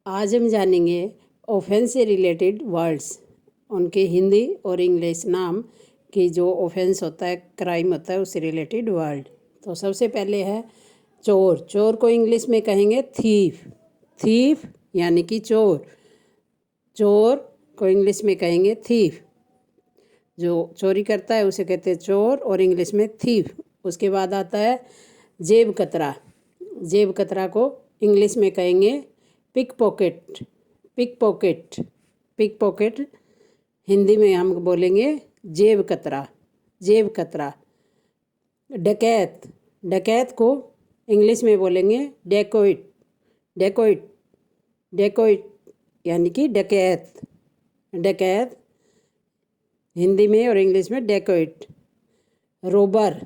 आज हम जानेंगे ऑफेंस से रिलेटेड वर्ड्स, उनके हिंदी और इंग्लिश नाम की जो ऑफेंस होता है, क्राइम होता है, उससे रिलेटेड वर्ड। तो सबसे पहले है चोर। चोर को इंग्लिश में कहेंगे थीफ। थीफ यानी कि चोर। चोर को इंग्लिश में कहेंगे थीफ। जो चोरी करता है उसे कहते हैं चोर और इंग्लिश में थीफ। उसके बाद आता है जेब कतरा। जेब कतरा को इंग्लिश में कहेंगे pick pocket. Pick pocket. Pick pocket Hindi में हम बोलेंगे जेब कतरा। जेब कतरा। डकैत। डकैत को इंग्लिश में बोलेंगे डेकोइट। डेकोइट। डेकोइट यानी कि डकैत। डकैत हिंदी में और इंग्लिश में डेकोइट। रोबर।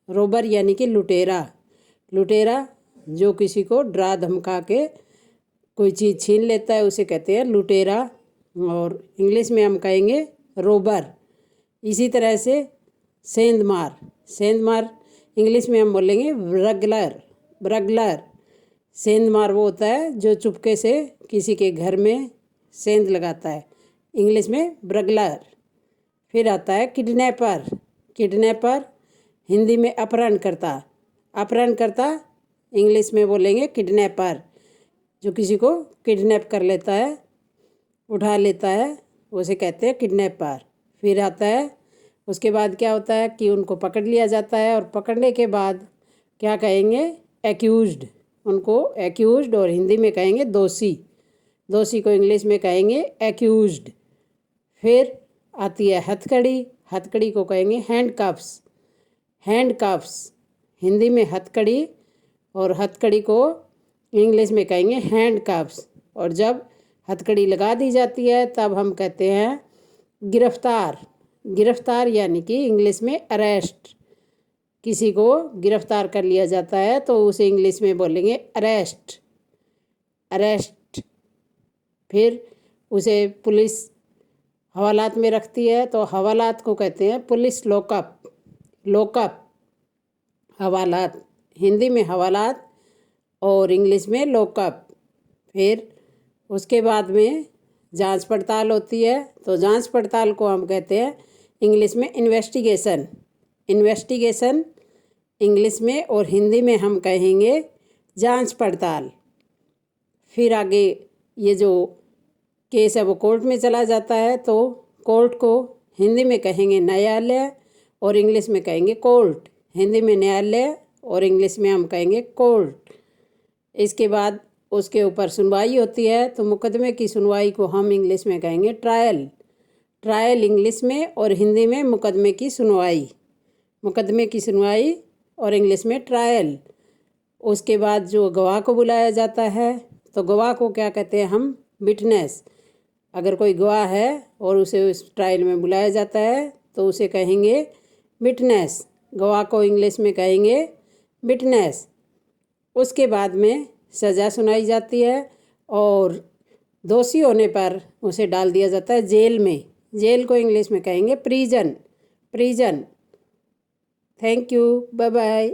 रोबर यानी कि लुटेरा। लुटेरा जो किसी को डरा धमका के कोई चीज़ छीन लेता है उसे कहते हैं लुटेरा, और इंग्लिश में हम कहेंगे रोबर। इसी तरह से सेंधमार। सेंधमार इंग्लिश में हम बोलेंगे ब्रगलर। ब्रगलर। सेंधमार वो होता है जो चुपके से किसी के घर में सेंध लगाता है, इंग्लिश में ब्रगलर। फिर आता है किडनैपर। किडनैपर हिंदी में अपहरणकर्ता। अपहरणकर्ता इंग्लिश में बोलेंगे किडनैपर। जो किसी को किडनैप कर लेता है, उठा लेता है, उसे कहते हैं किडनैपर। फिर आता है उसके बाद क्या होता है कि उनको पकड़ लिया जाता है, और पकड़ने के बाद क्या कहेंगे एक्यूज्ड। उनको एक्यूज्ड और हिंदी में कहेंगे दोषी। दोषी को इंग्लिश में कहेंगे एक्यूज्ड। फिर आती है हथकड़ी। हथकड़ी को कहेंगे हैंडकफ्स। हैंडकफ्स हिंदी में हथकड़ी, और हथकड़ी को इंग्लिश में कहेंगे हैंडकफ्स। और जब हथकड़ी लगा दी जाती है तब हम कहते हैं गिरफ्तार। गिरफ्तार यानी कि इंग्लिश में अरेस्ट। किसी को गिरफ्तार कर लिया जाता है तो उसे इंग्लिश में बोलेंगे अरेस्ट। अरेस्ट। फिर उसे पुलिस हवालात में रखती है तो हवालात को कहते हैं पुलिस लॉकअप। लॉकअप। हवालात हिंदी में हवालात और इंग्लिश में लॉकअप। फिर उसके बाद में जांच पड़ताल होती है तो जांच पड़ताल को हम कहते हैं इंग्लिश में इन्वेस्टिगेशन। इन्वेस्टिगेशन इंग्लिश में और हिंदी में हम कहेंगे जांच पड़ताल। फिर आगे ये जो केस है वो कोर्ट में चला जाता है तो कोर्ट को हिंदी में कहेंगे न्यायालय और इंग्लिश में कहेंगे कोर्ट। हिंदी में न्यायालय और इंग्लिश में हम कहेंगे कोर्ट। इसके बाद उसके ऊपर सुनवाई होती है तो मुकदमे की सुनवाई को हम इंग्लिश में कहेंगे ट्रायल। ट्रायल इंग्लिश में और हिंदी में मुकदमे की सुनवाई। मुकदमे की सुनवाई और इंग्लिश में ट्रायल। उसके बाद जो गवाह को बुलाया जाता है तो गवाह को क्या कहते हैं हम विटनेस। अगर कोई गवाह है और उसे उस ट्रायल में बुलाया जाता है तो उसे कहेंगे विटनेस। गवाह को इंग्लिश में कहेंगे विटनेस। उसके बाद में सज़ा सुनाई जाती है और दोषी होने पर उसे डाल दिया जाता है जेल में। जेल को इंग्लिश में कहेंगे prison. Prison. Thank you. Bye bye.